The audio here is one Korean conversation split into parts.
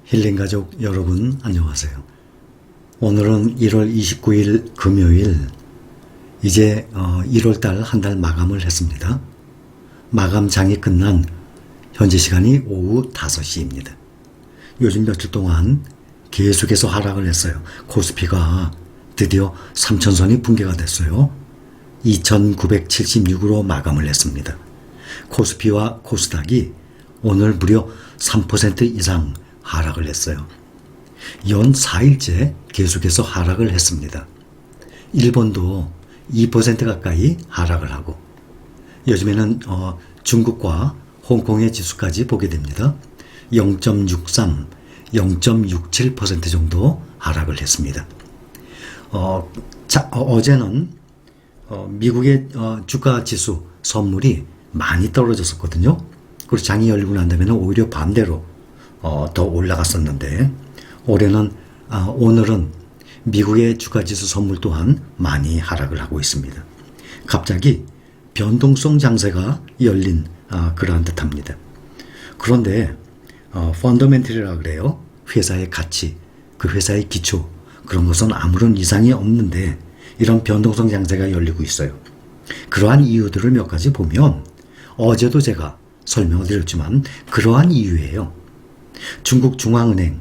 힐링가족 여러분 안녕하세요. 오늘은 1월 29일 금요일, 이제 1월달 한 달 마감을 했습니다. 마감장이 끝난 현재 시간이 오후 5시입니다. 요즘 며칠 동안 계속해서 하락을 했어요. 코스피가 드디어 3천선이 붕괴가 됐어요. 2976으로 마감을 했습니다. 코스피와 코스닥이 오늘 무려 3% 이상 하락을 했어요. 연 4일째 계속해서 하락을 했습니다. 일본도 2% 가까이 하락을 하고, 요즘에는 중국과 홍콩의 지수까지 보게 됩니다. 0.63, 0.67% 정도 하락을 했습니다. 어제는 미국의 주가 지수 선물이 많이 떨어졌었거든요. 그리고 장이 열리고 난 다음에는 오히려 반대로 더 올라갔었는데, 오늘은 미국의 주가지수 선물 또한 많이 하락을 하고 있습니다. 갑자기 변동성 장세가 열린 그러한 듯합니다. 그런데 펀더멘털이라고 그래요. 회사의 가치, 그 회사의 기초, 그런 것은 아무런 이상이 없는데 이런 변동성 장세가 열리고 있어요. 그러한 이유들을 몇 가지 보면, 어제도 제가 설명을 드렸지만 그러한 이유예요. 중국 중앙은행,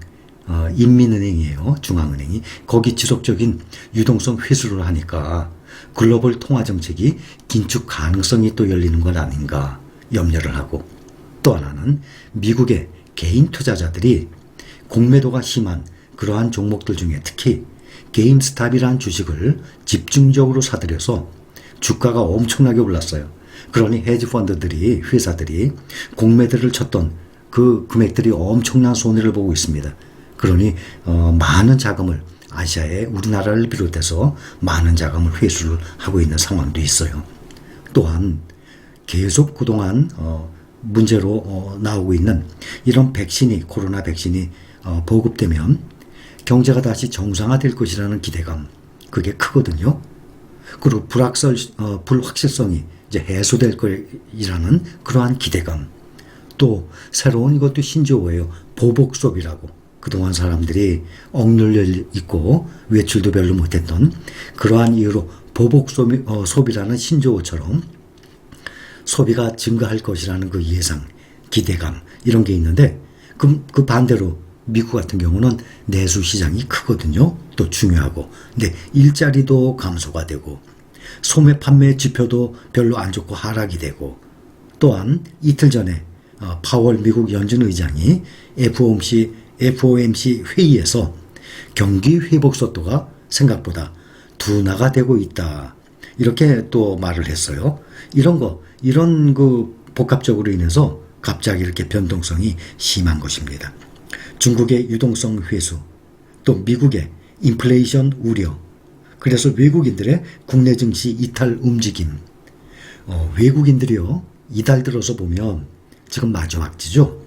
인민은행이에요. 중앙은행이 거기 지속적인 유동성 회수를 하니까 글로벌 통화정책이 긴축 가능성이 또 열리는 것 아닌가 염려를 하고, 또 하나는 미국의 개인 투자자들이 공매도가 심한 그러한 종목들 중에 특히 게임스탑이라는 주식을 집중적으로 사들여서 주가가 엄청나게 올랐어요. 그러니 헤지펀드들이, 회사들이 공매도를 쳤던 그 금액들이 엄청난 손해를 보고 있습니다. 그러니 많은 자금을, 아시아에 우리나라를 비롯해서 많은 자금을 회수를 하고 있는 상황도 있어요. 또한 계속 그동안 문제로 나오고 있는 이런 백신이, 코로나 백신이 보급되면 경제가 다시 정상화될 것이라는 기대감, 그게 크거든요. 그리고 불확실성이 이제 해소될 거라는 그러한 기대감, 또 새로운 이것도 신조어예요. 보복 소비라고. 그동안 사람들이 억눌려 있고 외출도 별로 못했던 그러한 이유로 보복 소비라는 신조어처럼 소비가 증가할 것이라는 그 예상, 기대감, 이런 게 있는데, 그 반대로 미국 같은 경우는 내수 시장이 크거든요. 또 중요하고. 근데 일자리도 감소가 되고, 소매 판매 지표도 별로 안 좋고 하락이 되고, 또한 이틀 전에 파월 미국 연준 의장이 FOMC 회의에서 경기 회복 속도가 생각보다 둔화가 되고 있다, 이렇게 또 말을 했어요. 이런 복합적으로 인해서 갑자기 이렇게 변동성이 심한 것입니다. 중국의 유동성 회수, 또 미국의 인플레이션 우려, 그래서 외국인들의 국내 증시 이탈 움직임. 외국인들이요, 이달 들어서 보면 지금 마지막지죠.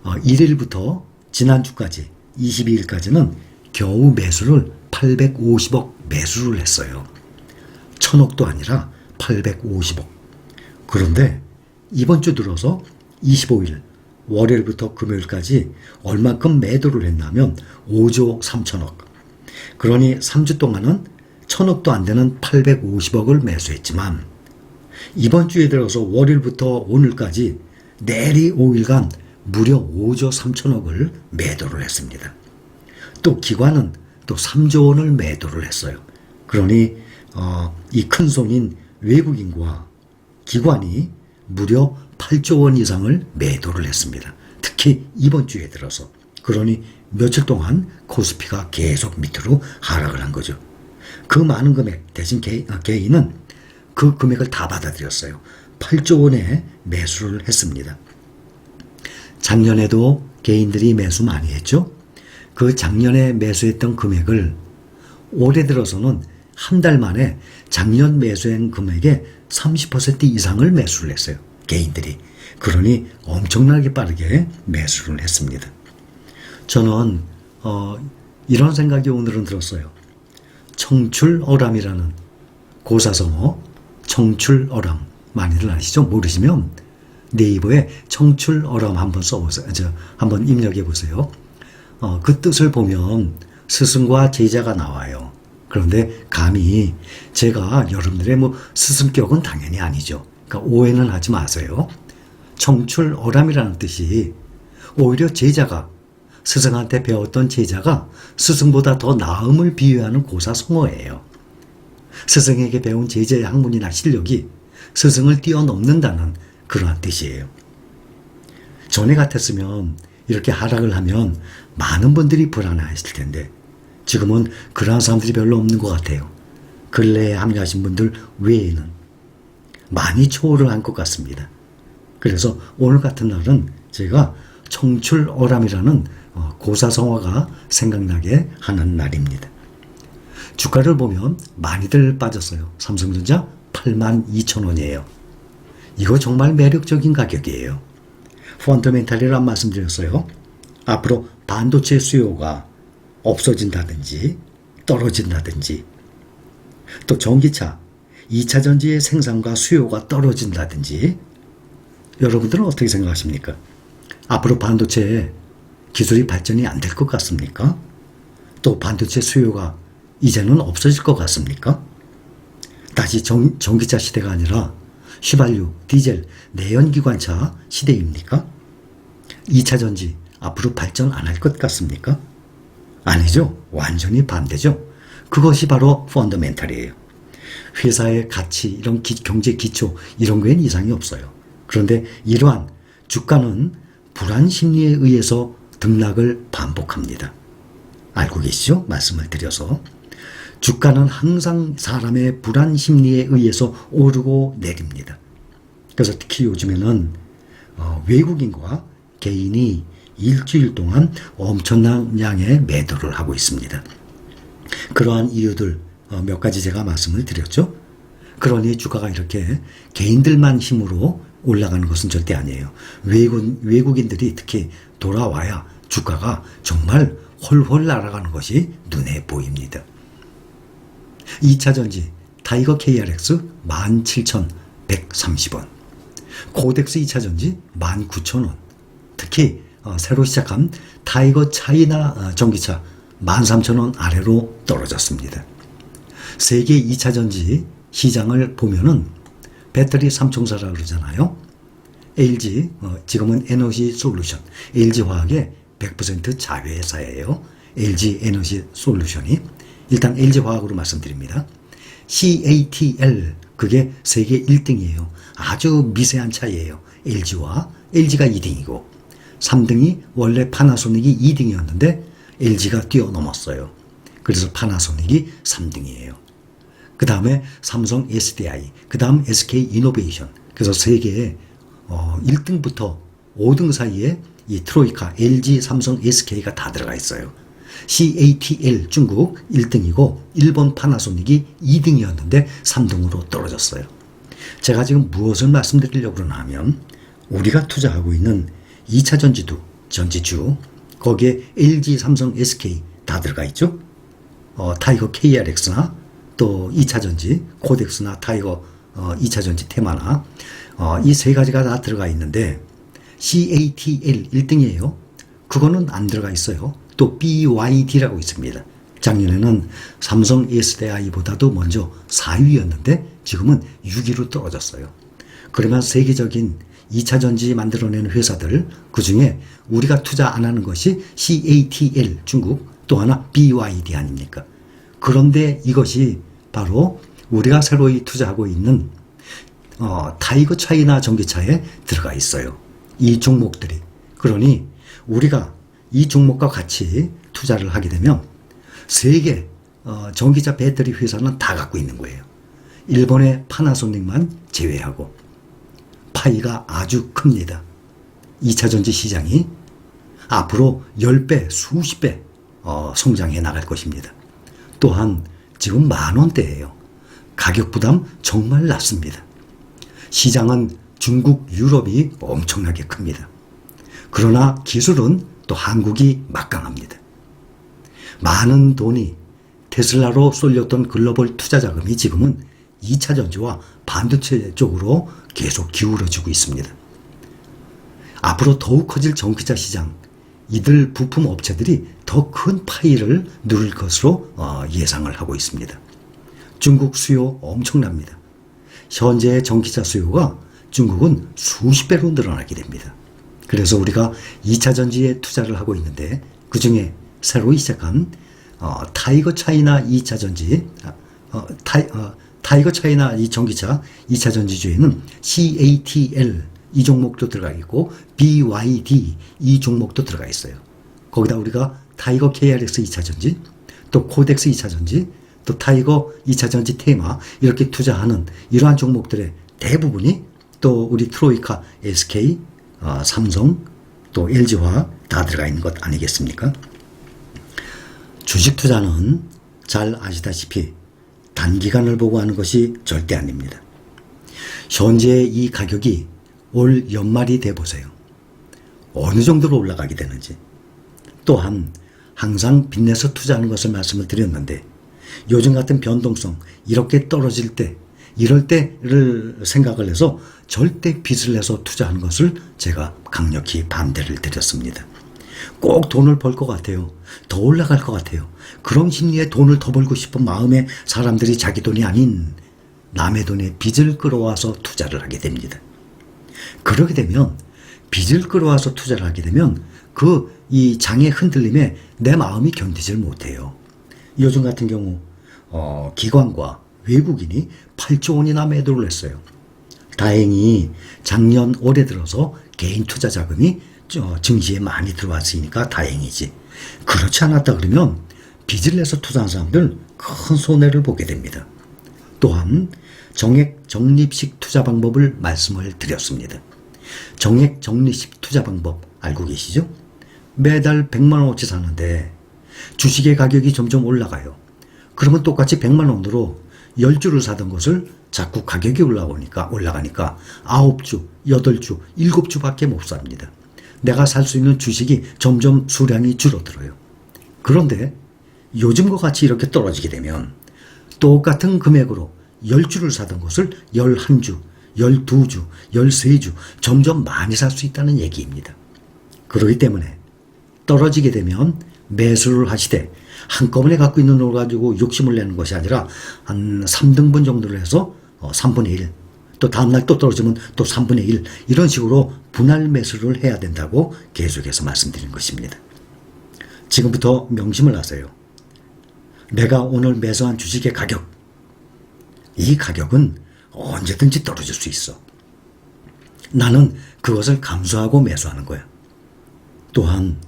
1일부터 지난주까지 22일까지는 겨우 매수를 850억 매수를 했어요. 1000억도 아니라 850억. 그런데 이번 주 들어서 25일 월요일부터 금요일까지 얼마큼 매도를 했냐면 5조 3천억. 그러니 3주 동안은 1000억도 안 되는 850억을 매수했지만, 이번 주에 들어서 월요일부터 오늘까지 내리 5일간 무려 5조 3천억을 매도를 했습니다. 또 기관은 또 3조 원을 매도를 했어요. 그러니 이 큰손인 외국인과 기관이 무려 8조 원 이상을 매도를 했습니다. 특히 이번 주에 들어서. 그러니 며칠 동안 코스피가 계속 밑으로 하락을 한 거죠. 그 많은 금액 대신 개인은 그 금액을 다 받아들였어요. 8조 원의 매수를 했습니다. 작년에도 개인들이 매수 많이 했죠. 그 작년에 매수했던 금액을 올해 들어서는 한 달 만에 작년 매수한 금액의 30% 이상을 매수를 했어요. 개인들이. 그러니 엄청나게 빠르게 매수를 했습니다. 저는 이런 생각이 오늘은 들었어요. 청출어람이라는 고사성어, 청출어람, 많이들 아시죠? 모르시면 네이버에 청출어람 한번 써보세요. 한번 입력해 보세요. 그 뜻을 보면 스승과 제자가 나와요. 그런데 감히 제가 여러분들의 스승격은 당연히 아니죠. 그러니까 오해는 하지 마세요. 청출어람이라는 뜻이 오히려 제자가 스승한테 배웠던 제자가 스승보다 더 나음을 비유하는 고사성어예요. 스승에게 배운 제자의 학문이나 실력이 스승을 뛰어넘는다는 그러한 뜻이에요. 전에 같았으면 이렇게 하락을 하면 많은 분들이 불안해하실 텐데 지금은 그러한 사람들이 별로 없는 것 같아요. 근래에 합류하신 분들 외에는 많이 초월을 한 것 같습니다. 그래서 오늘 같은 날은 제가 청출어람이라는 고사성어가 생각나게 하는 날입니다. 주가를 보면 많이들 빠졌어요. 삼성전자 82,000원이에요. 이거 정말 매력적인 가격이에요. 펀더멘탈이란 말씀드렸어요. 앞으로 반도체 수요가 없어진다든지 떨어진다든지 또 전기차 2차 전지의 생산과 수요가 떨어진다든지 여러분들은 어떻게 생각하십니까? 앞으로 반도체 기술이 발전이 안 될 것 같습니까? 또 반도체 수요가 이제는 없어질 것 같습니까? 다시 전기차 시대가 아니라 휘발유, 디젤, 내연기관차 시대입니까? 2차 전지 앞으로 발전 안 할 것 같습니까? 아니죠. 완전히 반대죠. 그것이 바로 펀더멘탈이에요. 회사의 가치, 이런 경제 기초 이런 거엔 이상이 없어요. 그런데 이러한 주가는 불안 심리에 의해서 등락을 반복합니다. 알고 계시죠? 말씀을 드려서. 주가는 항상 사람의 불안 심리에 의해서 오르고 내립니다. 그래서 특히 요즘에는 외국인과 개인이 일주일 동안 엄청난 양의 매도를 하고 있습니다. 그러한 이유들 몇 가지 제가 말씀을 드렸죠. 그러니 주가가 이렇게 개인들만 힘으로 올라가는 것은 절대 아니에요. 외국인들이 특히 돌아와야 주가가 정말 헐헐 날아가는 것이 눈에 보입니다. 2차 전지 타이거 KRX 17,130원, 코덱스 2차 전지 19,000원, 특히 새로 시작한 타이거 차이나 전기차 13,000원 아래로 떨어졌습니다. 세계 2차 전지 시장을 보면은 배터리 삼총사라고 그러잖아요. LG, 지금은 에너지 솔루션, LG화학의 100% 자회사예요. LG 에너지 솔루션이. 일단 LG화학으로 말씀드립니다. CATL, 그게 세계 1등이에요. 아주 미세한 차이예요. LG가 2등이고 3등이 원래 파나소닉이 2등이었는데 LG가 뛰어넘었어요. 그래서 파나소닉이 3등이에요. 그 다음에 삼성 SDI, 그 다음 SK 이노베이션. 그래서 세계에 1등부터 5등 사이에 이 트로이카, LG, 삼성, SK가 다 들어가 있어요. CATL 중국 1등이고 일본 파나소닉이 2등이었는데 3등으로 떨어졌어요. 제가 지금 무엇을 말씀드리려고 그러나 하면 우리가 투자하고 있는 2차 전지주 거기에 LG, 삼성, SK 다 들어가 있죠. 타이거 KRX나 또 2차 전지 코덱스나 타이거 2차 전지 테마나 이 세 가지가 다 들어가 있는데 CATL 1등이에요. 그거는 안 들어가 있어요. 또 BYD라고 있습니다. 작년에는 삼성 SDI보다도 먼저 4위였는데 지금은 6위로 떨어졌어요. 그러면 세계적인 2차 전지 만들어내는 회사들 그중에 우리가 투자 안 하는 것이 CATL 중국 또 하나 BYD 아닙니까? 그런데 이것이 바로 우리가 새로이 투자하고 있는 타이거 차이나 전기차에 들어가 있어요. 이 종목들이. 그러니 우리가 이 종목과 같이 투자를 하게 되면 세계 전기차 배터리 회사는 다 갖고 있는 거예요. 일본의 파나소닉만 제외하고 파이가 아주 큽니다. 2차 전지 시장이 앞으로 10배, 수십 배 성장해 나갈 것입니다. 또한 지금 10,000원대예요. 가격 부담 정말 낮습니다. 시장은 중국, 유럽이 엄청나게 큽니다. 그러나 기술은 또 한국이 막강합니다. 많은 돈이 테슬라로 쏠렸던 글로벌 투자 자금이 지금은 2차 전지와 반도체 쪽으로 계속 기울어지고 있습니다. 앞으로 더욱 커질 전기차 시장, 이들 부품 업체들이 더 큰 파이를 누릴 것으로 예상을 하고 있습니다. 중국 수요 엄청납니다. 현재 전기차 수요가 중국은 수십 배로 늘어나게 됩니다. 그래서 우리가 2차 전지에 투자를 하고 있는데 그 중에 새로 시작한 타이거 차이나 2차 전지, 타이거 차이나 이 전기차 2차 전지주에는 CATL 이 종목도 들어가 있고 BYD 이 종목도 들어가 있어요. 거기다 우리가 타이거 KRX 2차 전지, 또 코덱스 2차 전지, 또 타이거 2차 전지 테마 이렇게 투자하는 이러한 종목들의 대부분이 또 우리 트로이카 SK, 삼성, 또 LG화학 다 들어가 있는 것 아니겠습니까? 주식 투자는 잘 아시다시피 단기간을 보고 하는 것이 절대 아닙니다. 현재 이 가격이 올 연말이 돼 보세요. 어느 정도로 올라가게 되는지. 또한 항상 빚내서 투자하는 것을 말씀을 드렸는데 요즘 같은 변동성 이렇게 떨어질 때 이럴 때를 생각을 해서 절대 빚을 내서 투자하는 것을 제가 강력히 반대를 드렸습니다. 꼭 돈을 벌 것 같아요. 더 올라갈 것 같아요. 그런 심리에 돈을 더 벌고 싶은 마음에 사람들이 자기 돈이 아닌 남의 돈에 빚을 끌어와서 투자를 하게 됩니다. 그러게 되면 빚을 끌어와서 투자를 하게 되면 이 장의 흔들림에 내 마음이 견디질 못해요. 요즘 같은 경우 기관과 외국인이 8조 원이나 매도를 했어요. 다행히 작년 올해 들어서 개인 투자 자금이 증시에 많이 들어왔으니까 다행이지. 그렇지 않았다 그러면 빚을 내서 투자한 사람들 큰 손해를 보게 됩니다. 또한 정액 적립식 투자 방법을 말씀을 드렸습니다. 정액 적립식 투자 방법 알고 계시죠? 매달 100만 원어치 사는데 주식의 가격이 점점 올라가요. 그러면 똑같이 100만 원으로 10주를 사던 것을 자꾸 가격이 올라가니까 9주, 8주, 7주밖에 못 삽니다. 내가 살 수 있는 주식이 점점 수량이 줄어들어요. 그런데 요즘과 같이 이렇게 떨어지게 되면 똑같은 금액으로 10주를 사던 것을 11주, 12주, 13주 점점 많이 살 수 있다는 얘기입니다. 그렇기 때문에 떨어지게 되면 매수를 하시되 한꺼번에 갖고 있는 돈을 가지고 욕심을 내는 것이 아니라 한 3등분 정도를 해서 3분의 1, 또 다음날 또 떨어지면 또 3분의 1 이런 식으로 분할 매수를 해야 된다고 계속해서 말씀드린 것입니다. 지금부터 명심을 하세요. 내가 오늘 매수한 주식의 가격, 이 가격은 언제든지 떨어질 수 있어. 나는 그것을 감수하고 매수하는 거야. 또한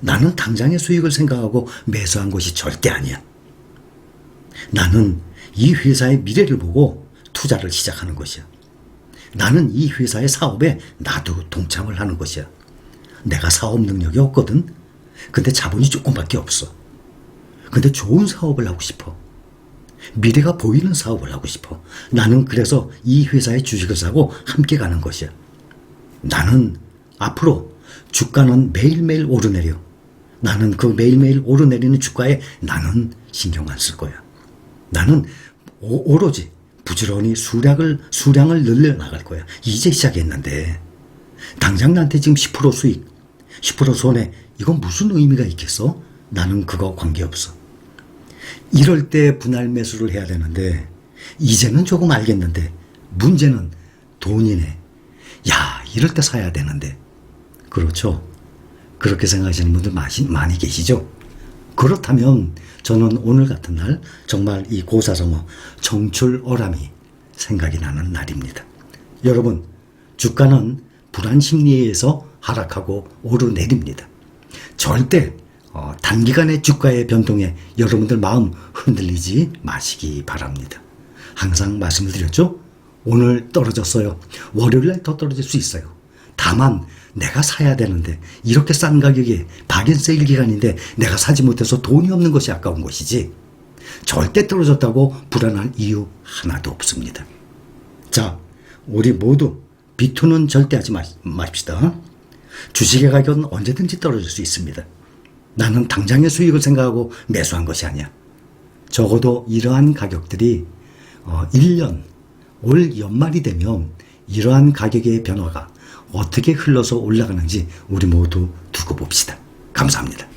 나는 당장의 수익을 생각하고 매수한 것이 절대 아니야. 나는 이 회사의 미래를 보고 투자를 시작하는 것이야. 나는 이 회사의 사업에 나도 동참을 하는 것이야. 내가 사업 능력이 없거든. 근데 자본이 조금밖에 없어. 근데 좋은 사업을 하고 싶어. 미래가 보이는 사업을 하고 싶어. 나는 그래서 이 회사의 주식을 사고 함께 가는 것이야. 나는 앞으로 주가는 매일매일 오르내려. 나는 그 매일매일 오르내리는 주가에 나는 신경 안 쓸 거야. 나는 오로지 부지런히 수량을 늘려나갈 거야. 이제 시작했는데 당장 나한테 지금 10% 수익, 10% 손해 이건 무슨 의미가 있겠어? 나는 그거 관계없어. 이럴 때 분할 매수를 해야 되는데 이제는 조금 알겠는데 문제는 돈이네. 야, 이럴 때 사야 되는데. 그렇죠? 그렇게 생각하시는 분들 많이 계시죠? 그렇다면 저는 오늘 같은 날 정말 이 고사성어 청출어람이 생각이 나는 날입니다. 여러분, 주가는 불안 심리에 의해서 하락하고 오르내립니다. 절대 단기간의 주가의 변동에 여러분들 마음 흔들리지 마시기 바랍니다. 항상 말씀을 드렸죠? 오늘 떨어졌어요. 월요일날 더 떨어질 수 있어요. 다만 내가 사야 되는데 이렇게 싼 가격에 박앤세일 기간인데 내가 사지 못해서 돈이 없는 것이 아까운 것이지 절대 떨어졌다고 불안할 이유 하나도 없습니다. 자, 우리 모두 비투는 절대 하지 마십시다. 주식의 가격은 언제든지 떨어질 수 있습니다. 나는 당장의 수익을 생각하고 매수한 것이 아니야. 적어도 이러한 가격들이 1년, 올 연말이 되면 이러한 가격의 변화가 어떻게 흘러서 올라가는지 우리 모두 두고 봅시다. 감사합니다.